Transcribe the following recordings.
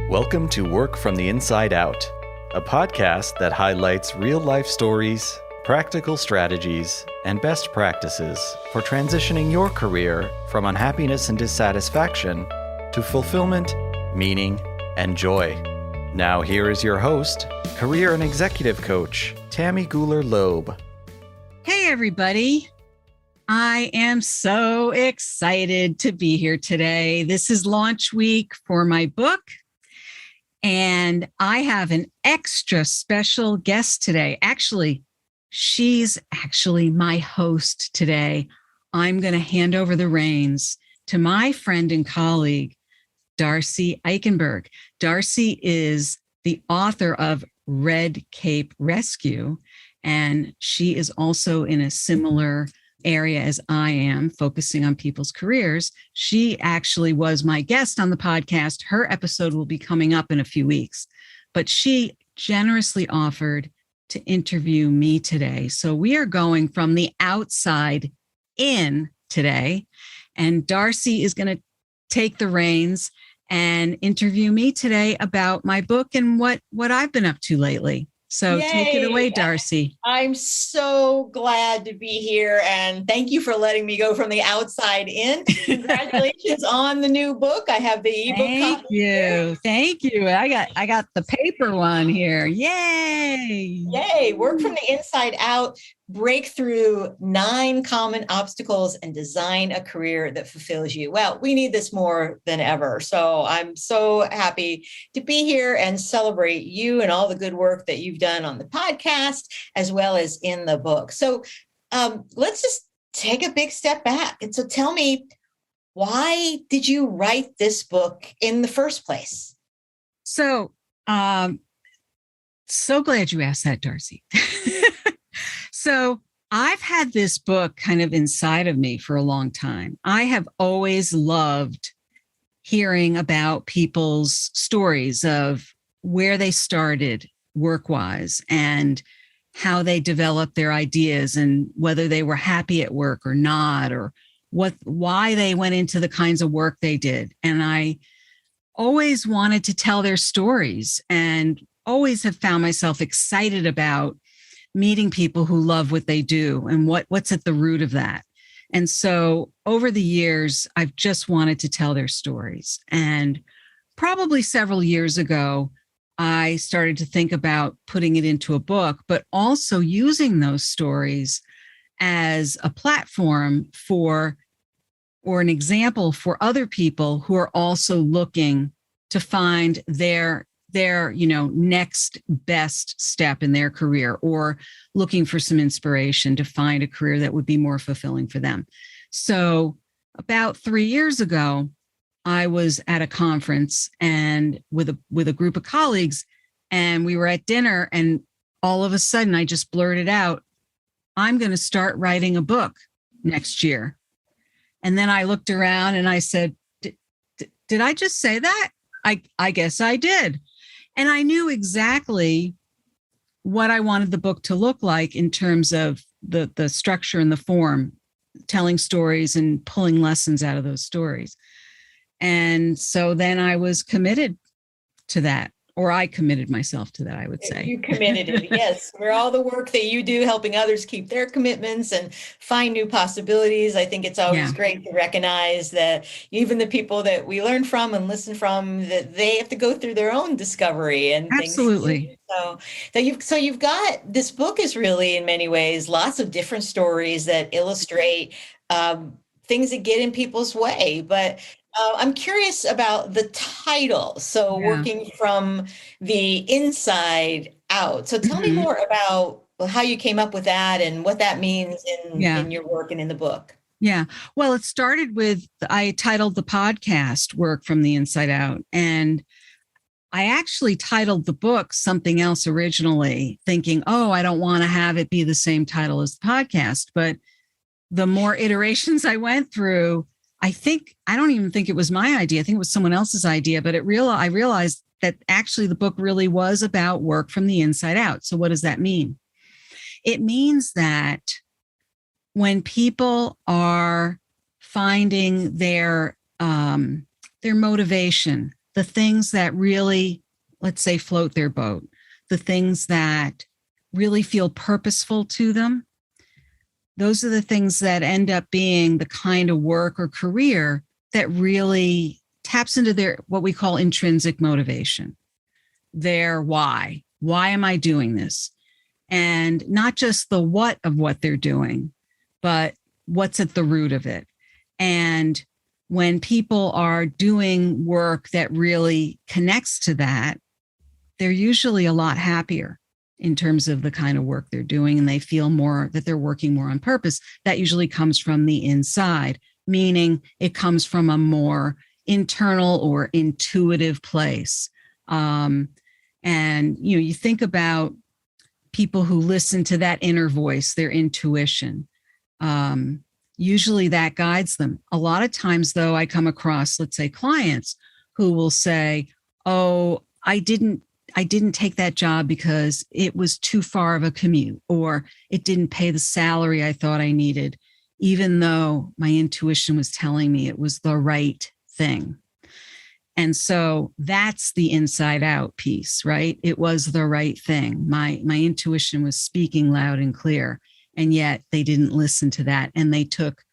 Welcome to Work from the Inside Out, a podcast that highlights real-life stories, practical strategies, and best practices for transitioning your career from unhappiness and dissatisfaction to fulfillment, meaning, and joy. Now here is your host, career and executive coach, Tammy Guler-Loeb. Hey, everybody. I am so excited to be here today. This is launch week for my book, and I have an extra special guest today. Actually, she's my host today. I'm going to hand over the reins to my friend and colleague, Darcy Eichenberg. Darcy is the author of Red Cape Rescue, and she is also in a similar area as I am, focusing on people's careers. She actually was my guest on the podcast. Her episode will be coming up in a few weeks, but she generously offered to interview me today. So we are going from the outside in today, and Darcy is going to take the reins and interview me today about my book and what I've been up to lately. So Yay. Take it away, Darcy. I'm so glad to be here, and thank you for letting me go from the outside in. Congratulations on the new book. I have the ebook copy. Thank you. I got the paper one here. Yay. Yay. Work from the inside out. Break through 9 common obstacles and design a career that fulfills you. Well, we need this more than ever. So I'm so happy to be here and celebrate you and all the good work that you've done on the podcast, as well as in the book. So let's just take a big step back. And so tell me, why did you write this book in the first place? So glad you asked that, Darcy. So I've had this book kind of inside of me for a long time. I have always loved hearing about people's stories of where they started work-wise and how they developed their ideas and whether they were happy at work or not, or why they went into the kinds of work they did. And I always wanted to tell their stories and always have found myself excited about meeting people who love what they do and what's at the root of that. And so over the years, I've just wanted to tell their stories. And probably several years ago, I started to think about putting it into a book, but also using those stories as a platform or an example for other people who are also looking to find their next best step in their career, or looking for some inspiration to find a career that would be more fulfilling for them. So about 3 years ago, I was at a conference and with a group of colleagues, and we were at dinner, and all of a sudden I just blurted out, I'm going to start writing a book next year. And then I looked around and I said, did I just say that? I guess I did. And I knew exactly what I wanted the book to look like in terms of the structure and the form, telling stories and pulling lessons out of those stories. And so then I was committed to that, or I committed myself to that, I would say. You committed it, yes. For all the work that you do, helping others keep their commitments and find new possibilities. I think it's always great to recognize that even the people that we learn from and listen from, that they have to go through their own discovery and things. Absolutely. So you've got, this book is really in many ways lots of different stories that illustrate things that get in people's way. But I'm curious about the title. So Working from the Inside Out. So tell me more about how you came up with that and what that means in your work and in the book. Yeah. Well, it started with, I titled the podcast Work from the Inside Out. And I actually titled the book something else originally, thinking, I don't want to have it be the same title as the podcast. But the more iterations I went through, I don't even think it was my idea. I think it was someone else's idea, but I realized that actually the book really was about work from the inside out. So what does that mean? It means that when people are finding their motivation, the things that really, let's say, float their boat, the things that really feel purposeful to them. Those are the things that end up being the kind of work or career that really taps into their, what we call intrinsic motivation, their why. Why am I doing this? And not just the what of what they're doing, but what's at the root of it. And when people are doing work that really connects to that, they're usually a lot happier in terms of the kind of work they're doing, and they feel more that they're working more on purpose. That usually comes from the inside, meaning it comes from a more internal or intuitive place. And you think about people who listen to that inner voice, their intuition. Usually that guides them. A lot of times, though, I come across, let's say, clients who will say, "Oh, I didn't take that job because it was too far of a commute, or it didn't pay the salary I thought I needed, even though my intuition was telling me it was the right thing." And so that's the inside out piece, right? It was the right thing. My intuition was speaking loud and clear, and yet they didn't listen to that. And they took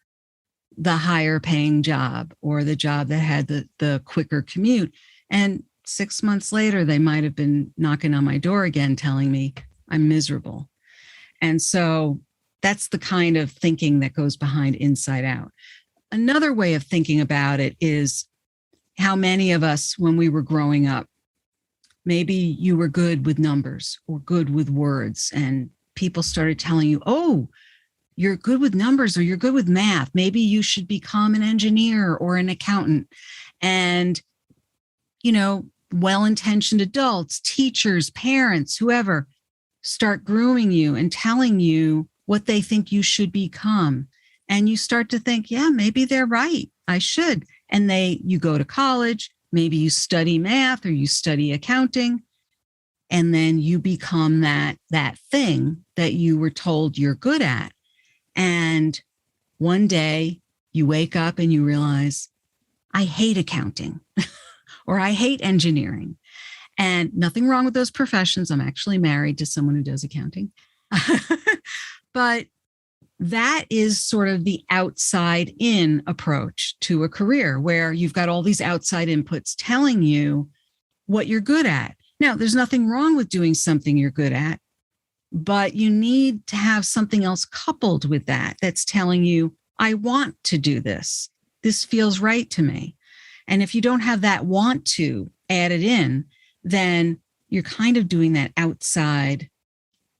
the higher paying job, or the job that had the quicker commute. And 6 months later, they might have been knocking on my door again, telling me I'm miserable. And so that's the kind of thinking that goes behind inside out. Another way of thinking about it is how many of us, when we were growing up, maybe you were good with numbers or good with words, and people started telling you, "Oh, you're good with numbers, or you're good with math. Maybe you should become an engineer or an accountant." And, well-intentioned adults, teachers, parents, whoever, start grooming you and telling you what they think you should become. And you start to think, yeah, maybe they're right. I should. And you go to college, maybe you study math or you study accounting, and then you become that thing that you were told you're good at. And one day you wake up and you realize, I hate accounting or I hate engineering. And nothing wrong with those professions. I'm actually married to someone who does accounting. But that is sort of the outside in approach to a career, where you've got all these outside inputs telling you what you're good at. Now, there's nothing wrong with doing something you're good at, but you need to have something else coupled with that that's telling you, I want to do this. This feels right to me. And if you don't have that want to added in, then you're kind of doing that outside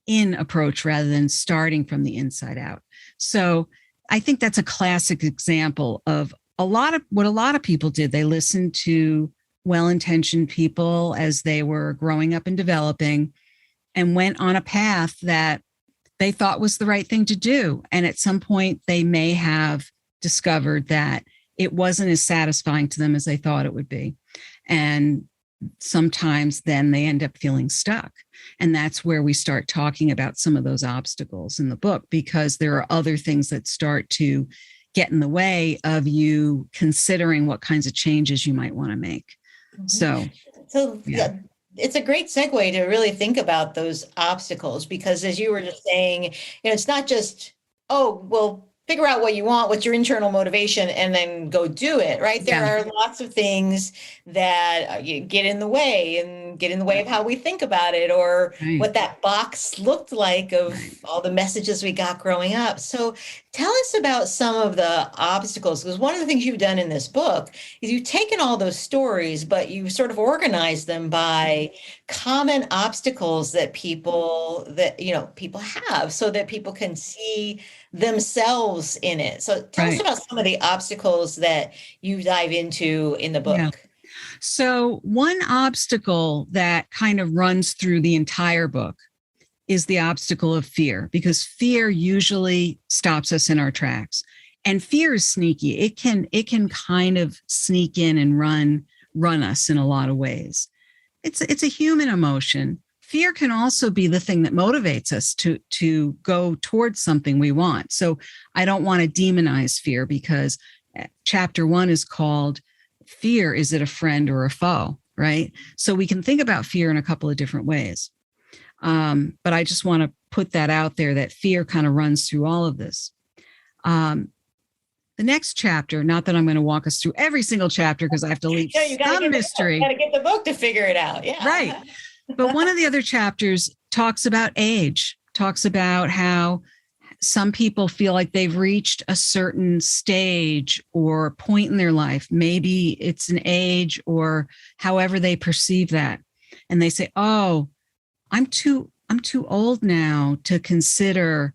in approach rather than starting from the inside out. So I think that's a classic example of what a lot of people did. They listened to well-intentioned people as they were growing up and developing, and went on a path that they thought was the right thing to do. And at some point, they may have discovered that it wasn't as satisfying to them as they thought it would be. And sometimes then they end up feeling stuck. And that's where we start talking about some of those obstacles in the book, because there are other things that start to get in the way of you considering what kinds of changes you might want to make. Mm-hmm. So yeah. It's a great segue to really think about those obstacles, because as you were just saying, it's not just, oh, well, figure out what you want, what's your internal motivation, and then go do it, right? There are lots of things that get in the way of how we think about it, or what that box looked like of all the messages we got growing up. So tell us about some of the obstacles, because one of the things you've done in this book is you've taken all those stories, but you sort of organized them by common obstacles that people have, so that people can see themselves in it. So tell us about some of the obstacles that you dive into in the book. Yeah. So one obstacle that kind of runs through the entire book is the obstacle of fear, because fear usually stops us in our tracks. And fear is sneaky. It can kind of sneak in and run us in a lot of ways. It's a human emotion. Fear can also be the thing that motivates us to go towards something we want. So I don't want to demonize fear, because chapter 1 is called fear, is it a friend or a foe, right? So we can think about fear in a couple of different ways. But I just want to put that out there, that fear kind of runs through all of this. The next chapter, not that I'm going to walk us through every single chapter because I have to leave some mystery. You got to get the book to figure it out. Yeah. Right. But one of the other chapters talks about age, talks about how some people feel like they've reached a certain stage or point in their life. Maybe it's an age or however they perceive that. And they say, oh, I'm too old now to consider,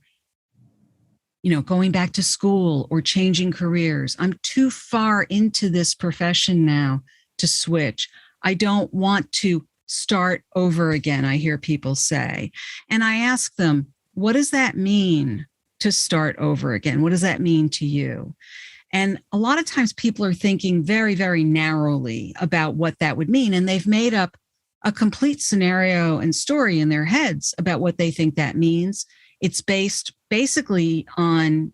going back to school or changing careers. I'm too far into this profession now to switch. I don't want to start over again, I hear people say. And I ask them, what does that mean to start over again? What does that mean to you? And a lot of times people are thinking very, very narrowly about what that would mean. And they've made up a complete scenario and story in their heads about what they think that means. It's based basically on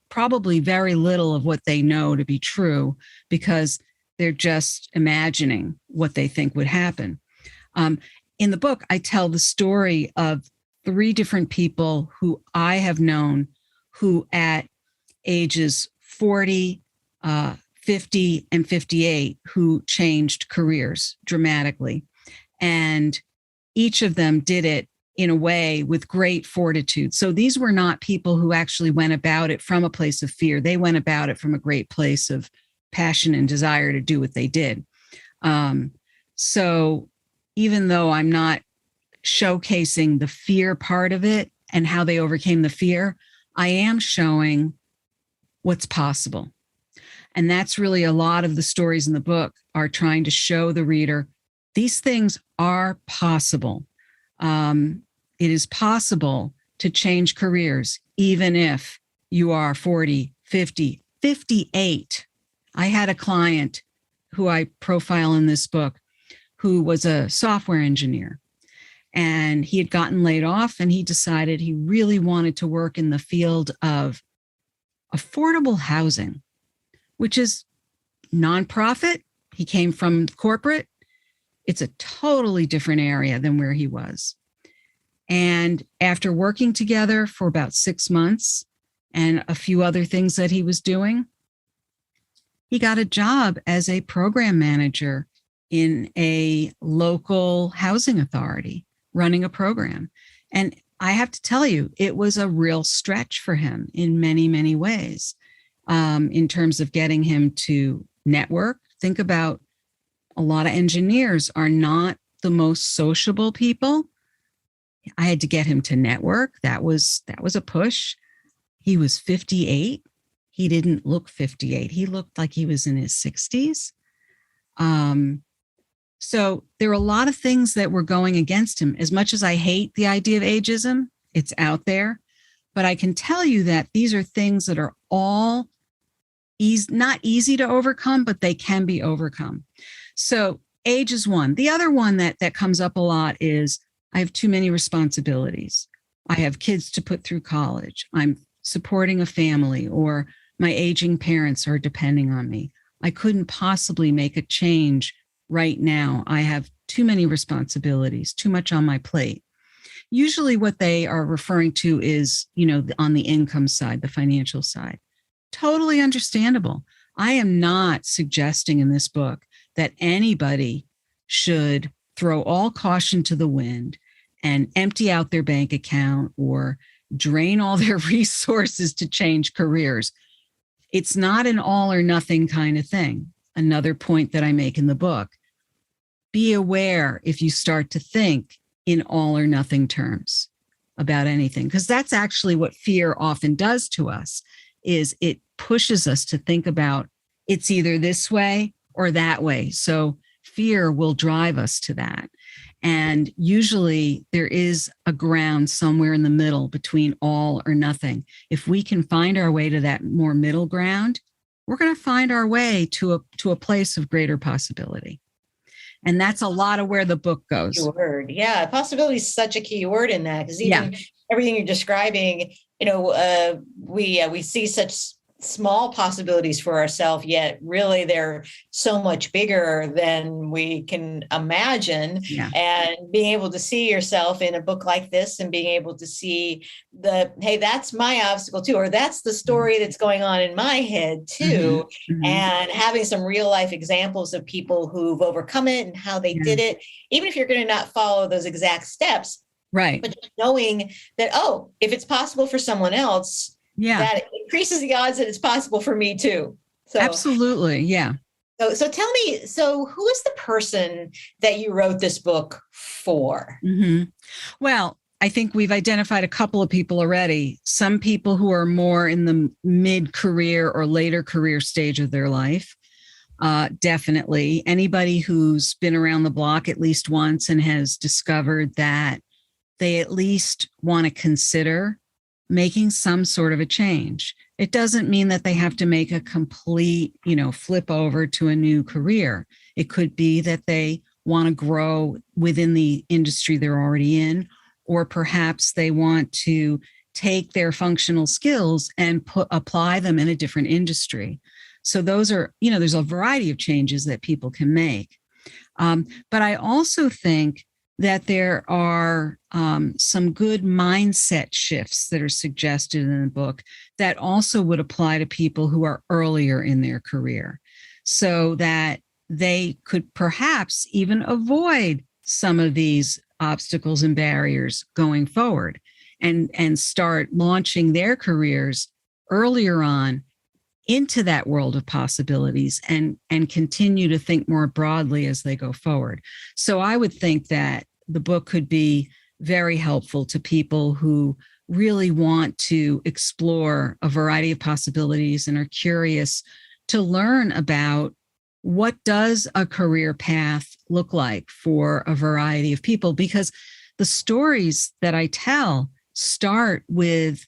probably very little of what they know to be true, because they're just imagining what they think would happen. In the book, I tell the story of 3 different people who I have known who at ages 40, 50, and 58, who changed careers dramatically. And each of them did it in a way with great fortitude. So these were not people who actually went about it from a place of fear. They went about it from a great place of passion and desire to do what they did. So even though I'm not showcasing the fear part of it and how they overcame the fear, I am showing what's possible. And that's really a lot of the stories in the book are trying to show the reader these things are possible. It is possible to change careers, even if you are 40, 50, 58. I had a client who I profile in this book who was a software engineer, and he had gotten laid off, and he decided he really wanted to work in the field of affordable housing, which is nonprofit. He came from corporate. It's a totally different area than where he was. And after working together for about 6 months and a few other things that he was doing, he got a job as a program manager in a local housing authority running a program. And I have to tell you, it was a real stretch for him in many, many ways, in terms of getting him to network. Think about, a lot of engineers are not the most sociable people. I had to get him to network. That was a push. He was 58. He didn't look 58. He looked like he was in his 60s. So there are a lot of things that were going against him. As much as I hate the idea of ageism, it's out there. But I can tell you that these are things that are all not easy to overcome, but they can be overcome. So age is one. The other one that comes up a lot is I have too many responsibilities. I have kids to put through college. I'm supporting a family, or my aging parents are depending on me. I couldn't possibly make a change right now. I have too many responsibilities, too much on my plate. Usually what they are referring to is, on the income side, the financial side. Totally understandable. I am not suggesting in this book that anybody should throw all caution to the wind and empty out their bank account or drain all their resources to change careers. It's not an all or nothing kind of thing. Another point that I make in the book, be aware if you start to think in all or nothing terms about anything, because that's actually what fear often does to us, is it pushes us to think about it's either this way or that way. So fear will drive us to that. And usually there is a ground somewhere in the middle between all or nothing. If we can find our way to that more middle ground, we're going to find our way to a place of greater possibility. And that's a lot of where the book goes. Word. Yeah. Possibility is such a key word in that, because even everything you're describing, we see such small possibilities for ourselves, yet really they're so much bigger than we can imagine. Yeah. And being able to see yourself in a book like this and being able to see hey, that's my obstacle too, or that's the story that's going on in my head too. Mm-hmm. And having some real life examples of people who've overcome it and how they did it, even if you're going to not follow those exact steps. Right. But knowing that, oh, if it's possible for someone else, that increases the odds that it's possible for me too. So absolutely. Yeah. So tell me, so who is the person that you wrote this book for? Mm-hmm. Well, I think we've identified a couple of people already. Some people who are more in the mid-career or later career stage of their life. Definitely. Anybody who's been around the block at least once and has discovered that they at least want to consider making some sort of a change. It doesn't mean that they have to make a complete, flip over to a new career. It could be that they want to grow within the industry they're already in, or perhaps they want to take their functional skills and apply them in a different industry. So those are, there's a variety of changes that people can make. But I also think that there are some good mindset shifts that are suggested in the book that also would apply to people who are earlier in their career, so that they could perhaps even avoid some of these obstacles and barriers going forward and start launching their careers earlier on into that world of possibilities and continue to think more broadly as they go forward. So I would think that the book could be very helpful to people who really want to explore a variety of possibilities and are curious to learn about what does a career path look like for a variety of people, because the stories that I tell start with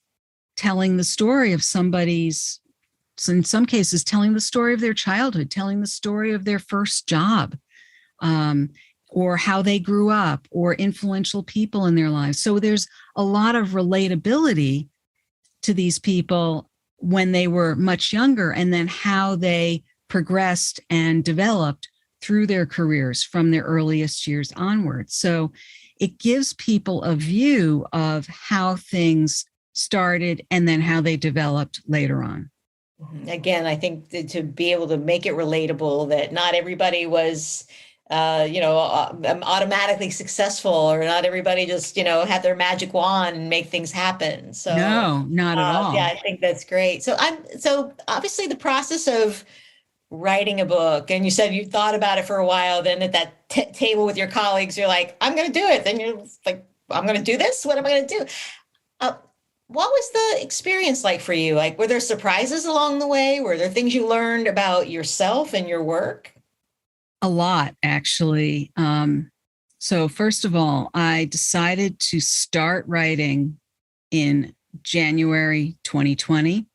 telling the story of somebody's, in some cases, telling the story of their childhood, telling the story of their first job, or how they grew up, or influential people in their lives. So there's a lot of relatability to these people when they were much younger, and then how they progressed and developed through their careers from their earliest years onward. So it gives people a view of how things started and then how they developed later on. Again, I think to be able to make it relatable, that not everybody was, automatically successful, or not everybody just, had their magic wand and make things happen. So no, not at all. Yeah, I think that's great. So obviously the process of writing a book, and you said you thought about it for a while, then at that table with your colleagues, you're like, I'm going to do it. Then you're like, I'm going to do this. What am I going to do? What was the experience like for you? Like, were there surprises along the way? Were there things you learned about yourself and your work? A lot, actually. So first of all, I decided to start writing in January 2020.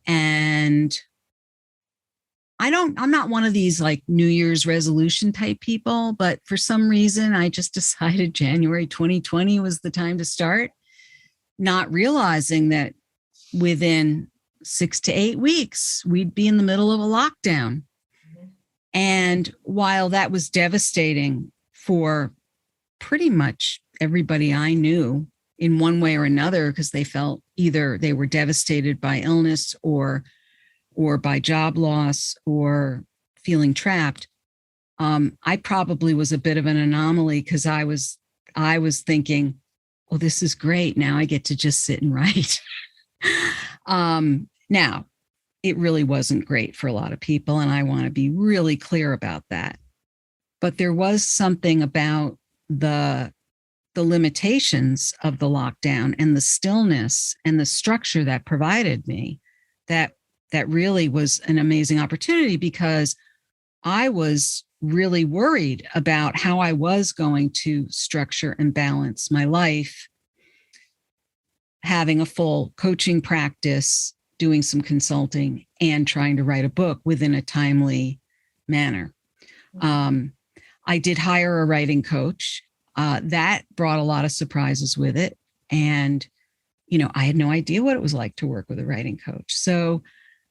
And I'm not one of these like New Year's resolution type people, but for some reason, I just decided January 2020 was the time to start, not realizing that within 6 to 8 weeks, we'd be in the middle of a lockdown. And while that was devastating for pretty much everybody I knew in one way or another, because they felt either they were devastated by illness or by job loss or feeling trapped, I probably was a bit of an anomaly, because I was thinking, well, this is great. Now I get to just sit and write. Now, it really wasn't great for a lot of people, and I want to be really clear about that. But there was something about the limitations of the lockdown and the stillness and the structure that provided me that really was an amazing opportunity, because I was really worried about how I was going to structure and balance my life, having a full coaching practice, doing some consulting, and trying to write a book within a timely manner. I did hire a writing coach. That brought a lot of surprises with it. And, I had no idea what it was like to work with a writing coach. So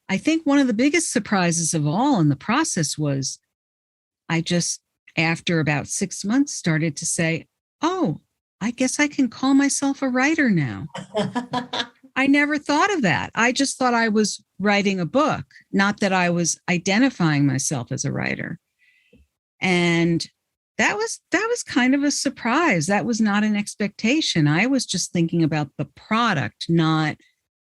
I think one of the biggest surprises of all in the process was I just, after about 6 months, started to say, oh, I guess I can call myself a writer now. I never thought of that. I just thought I was writing a book, not that I was identifying myself as a writer. And that was kind of a surprise. That was not an expectation. I was just thinking about the product, not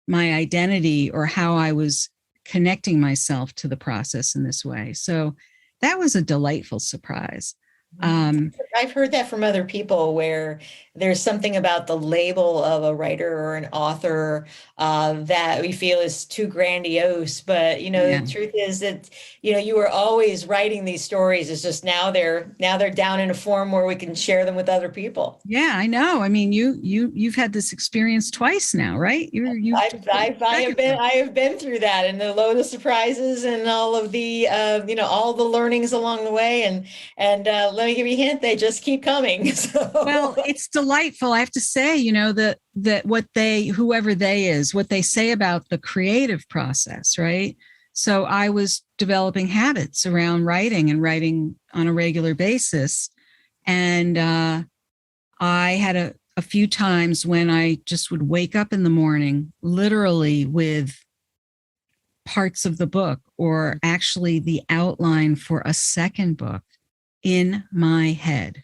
my identity or how I was connecting myself to the process in this way. So that was a delightful surprise. I've heard that from other people where there's something about the label of a writer or an author that we feel is too grandiose. But Yeah. the truth is that you were always writing these stories. It's just now they're down in a form where we can share them with other people. Yeah, I know. I mean, you've had this experience twice now, right? I have been through that, and the load of surprises and all of the all the learnings along the way, and let me give you a hint, they just keep coming. So. Well, it's delightful. I have to say, that whoever they is, what they say about the creative process, right? So I was developing habits around writing and writing on a regular basis. And I had a few times when I just would wake up in the morning, literally with parts of the book or actually the outline for a second book in my head.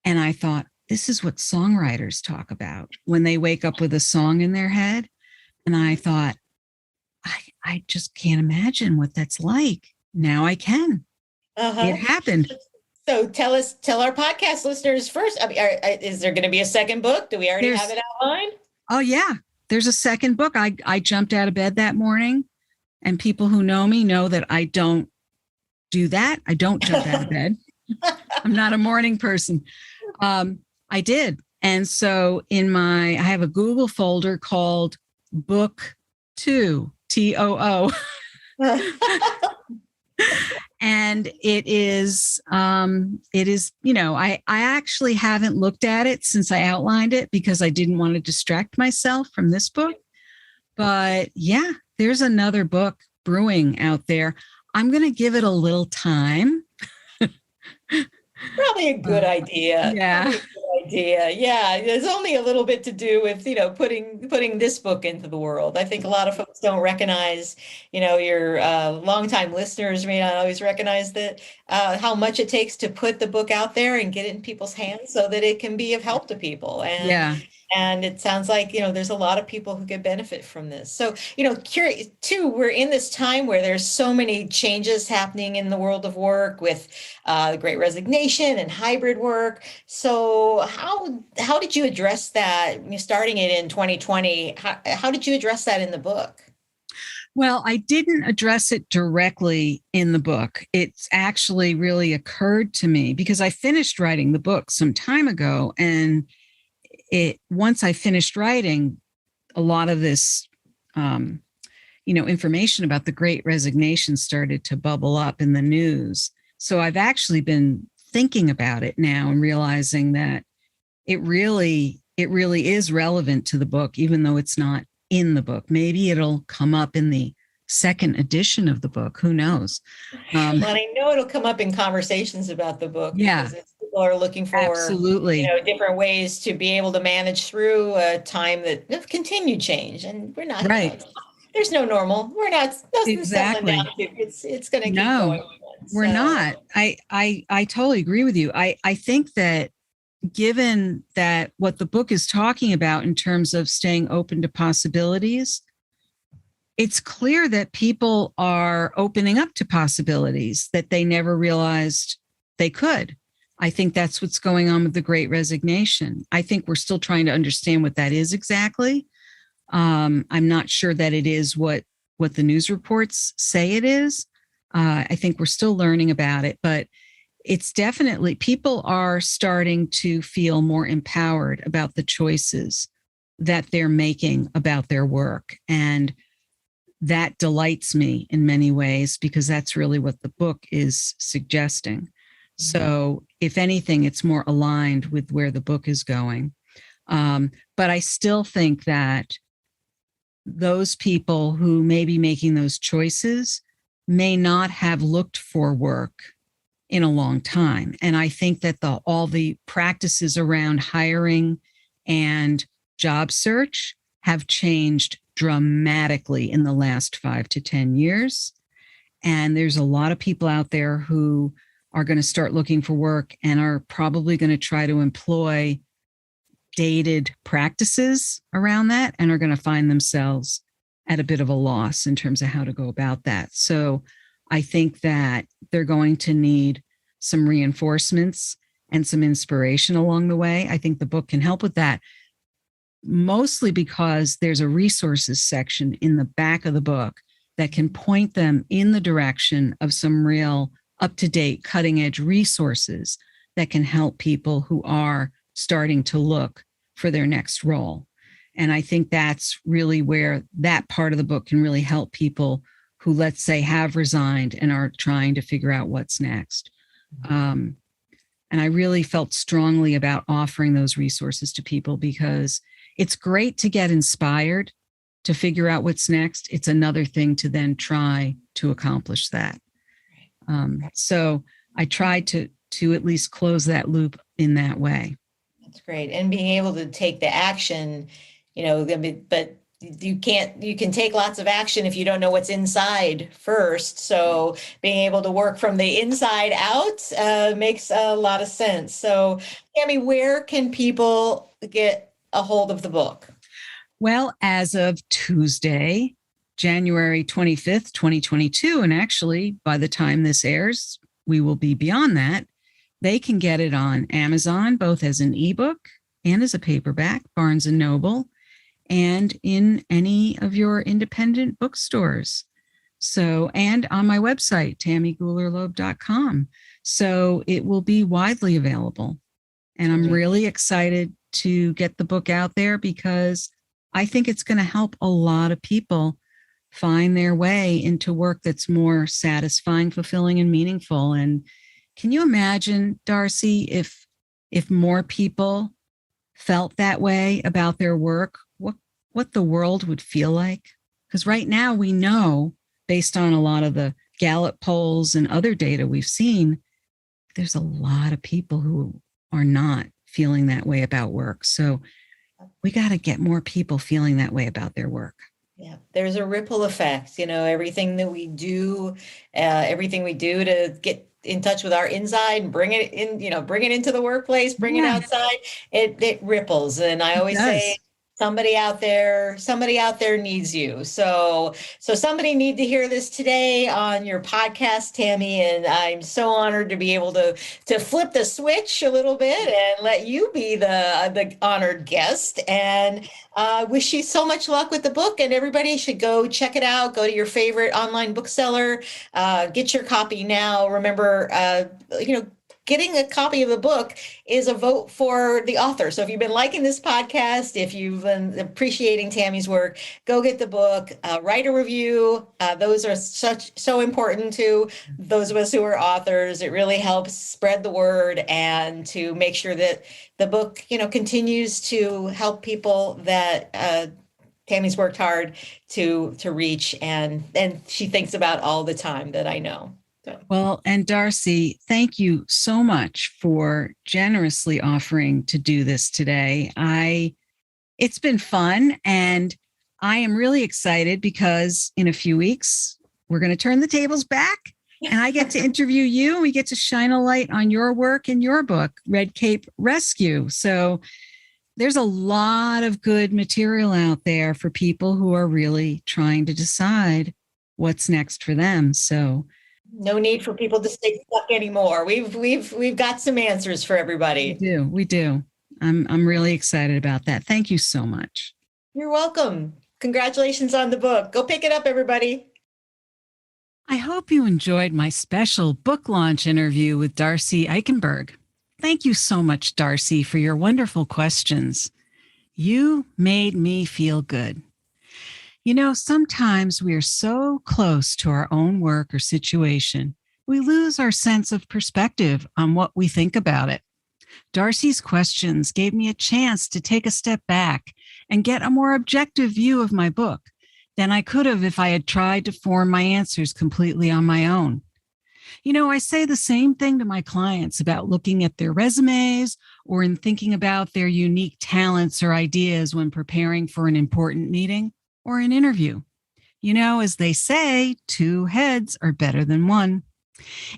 And I thought, this is what songwriters talk about when they wake up with a song in their head. And I thought, I just can't imagine what that's like. Now I can. It happened. So tell our podcast listeners first, I mean, is there going to be a second book? Do we already have it outlined? Oh, yeah. There's a second book. I jumped out of bed that morning, and people who know me know that I don't do that. I don't jump out of bed. I'm not a morning person. I did. And so I have a Google folder called Book 2, TOO. And it is, I actually haven't looked at it since I outlined it because I didn't want to distract myself from this book. But yeah, there's another book brewing out there. I'm going to give it a little time. Probably a good idea. Yeah. Yeah, there's only a little bit to do with, putting this book into the world. I think a lot of folks don't recognize, your longtime listeners may not always recognize that how much it takes to put the book out there and get it in people's hands so that it can be of help to people. And it sounds like, there's a lot of people who could benefit from this. So, curious too, we're in this time where there's so many changes happening in the world of work with the Great Resignation and hybrid work. So how did you address that? Starting it in 2020, how did you address that in the book? Well, I didn't address it directly in the book. It's actually really occurred to me because I finished writing the book some time ago, and once I finished writing, a lot of this, information about the Great Resignation started to bubble up in the news. So I've actually been thinking about it now and realizing that it really is relevant to the book, even though it's not in the book. Maybe it'll come up in the second edition of the book. Who knows? Well, I know it'll come up in conversations about the book. Yeah. Because people are looking for absolutely different ways to be able to manage through a time of continued change. And we're not right. There's no normal. We're not exactly. Down. It's going to keep going. We're not. I totally agree with you. I think that given that what the book is talking about in terms of staying open to possibilities, it's clear that people are opening up to possibilities that they never realized they could. I think that's what's going on with the Great Resignation. I think we're still trying to understand what that is exactly. I'm not sure that it is what the news reports say it is. I think we're still learning about it, but it's definitely, people are starting to feel more empowered about the choices that they're making about their work. And that delights me in many ways because that's really what the book is suggesting. So if anything, it's more aligned with where the book is going. But I still think that those people who may be making those choices may not have looked for work in a long time. And I think that all the practices around hiring and job search have changed dramatically in the last 5 to 10 years. And there's a lot of people out there who are going to start looking for work and are probably going to try to employ dated practices around that and are going to find themselves at a bit of a loss in terms of how to go about that. So I think that they're going to need some reinforcements and some inspiration along the way. I think the book can help with that, mostly because there's a resources section in the back of the book that can point them in the direction of some real up-to-date, cutting-edge resources that can help people who are starting to look for their next role. And I think that's really where that part of the book can really help people who, let's say, have resigned and are trying to figure out what's next. And I really felt strongly about offering those resources to people because it's great to get inspired to figure out what's next. It's another thing to then try to accomplish that. So I tried to at least close that loop in that way. That's great. And being able to take the action, but you can take lots of action if you don't know what's inside first. So being able to work from the inside out makes a lot of sense. So Tammy, where can people get a hold of the book? Well, as of Tuesday, January 25th, 2022, and actually by the time this airs, we will be beyond that, they can get it on Amazon, both as an ebook and as a paperback, Barnes & Noble, and in any of your independent bookstores. So, and on my website, tammygulerloeb.com. So it will be widely available. And I'm really excited to get the book out there because I think it's going to help a lot of people find their way into work that's more satisfying, fulfilling, and meaningful. And can you imagine, Darcy, if more people felt that way about their work, what the world would feel like? Because right now we know, based on a lot of the Gallup polls and other data we've seen, there's a lot of people who are not feeling that way about work. So we got to get more people feeling that way about their work. Yeah, there's a ripple effect, everything we do to get in touch with our inside and bring it in, bring it into the workplace, bring it outside, it ripples. And I always say, somebody out there needs you. So somebody need to hear this today on your podcast, Tammy. And I'm so honored to be able to flip the switch a little bit and let you be the honored guest. And wish you so much luck with the book. And everybody should go check it out. Go to your favorite online bookseller. Get your copy now. Remember, getting a copy of the book is a vote for the author. So if you've been liking this podcast, if you've been appreciating Tammy's work, go get the book, write a review. Those are so important to those of us who are authors. It really helps spread the word and to make sure that the book, continues to help people that Tammy's worked hard to reach and she thinks about all the time, that I know. Well, and Darcy, thank you so much for generously offering to do this today. It's been fun, and I am really excited because in a few weeks, we're going to turn the tables back and I get to interview you and we get to shine a light on your work and your book, Red Cape Rescue. So there's a lot of good material out there for people who are really trying to decide what's next for them. So no need for people to stay stuck anymore. We've got some answers for everybody. We do. I'm really excited about that. Thank you so much. You're welcome. Congratulations on the book. Go pick it up, everybody. I hope you enjoyed my special book launch interview with Darcy Eichenberg. Thank you so much, Darcy, for your wonderful questions. You made me feel good. Sometimes we are so close to our own work or situation, we lose our sense of perspective on what we think about it. Darcy's questions gave me a chance to take a step back and get a more objective view of my book than I could have if I had tried to form my answers completely on my own. I say the same thing to my clients about looking at their resumes or in thinking about their unique talents or ideas when preparing for an important meeting or an interview. As they say, two heads are better than one.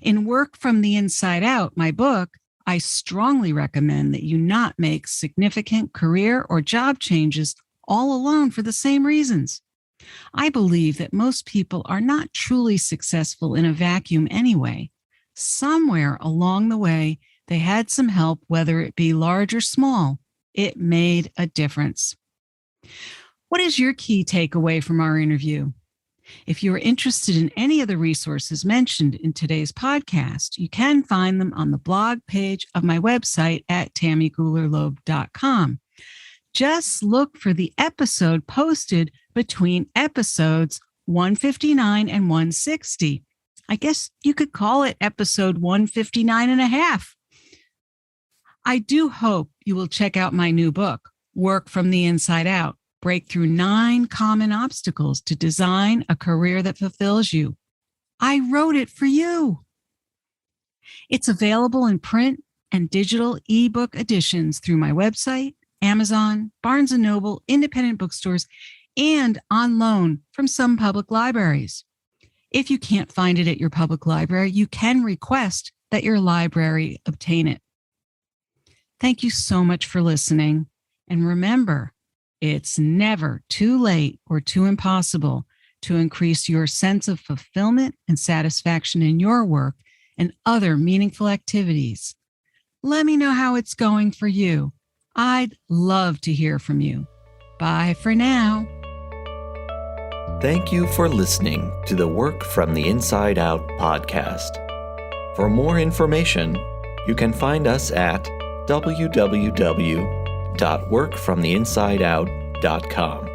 In Work from the Inside Out, my book, I strongly recommend that you not make significant career or job changes all alone for the same reasons. I believe that most people are not truly successful in a vacuum anyway. Somewhere along the way, they had some help, whether it be large or small. It made a difference. What is your key takeaway from our interview? If you are interested in any of the resources mentioned in today's podcast, you can find them on the blog page of my website at tammygoularloeb.com. Just look for the episode posted between episodes 159 and 160. I guess you could call it episode 159 and a half. I do hope you will check out my new book, Work from the Inside Out. Break through 9 common obstacles to design a career that fulfills you. I wrote it for you. It's available in print and digital ebook editions through my website, Amazon, Barnes & Noble, independent bookstores, and on loan from some public libraries. If you can't find it at your public library, you can request that your library obtain it. Thank you so much for listening. And remember, it's never too late or too impossible to increase your sense of fulfillment and satisfaction in your work and other meaningful activities. Let me know how it's going for you. I'd love to hear from you. Bye for now. Thank you for listening to the Work from the Inside Out podcast. For more information, you can find us at www.workfromtheinsideout.com.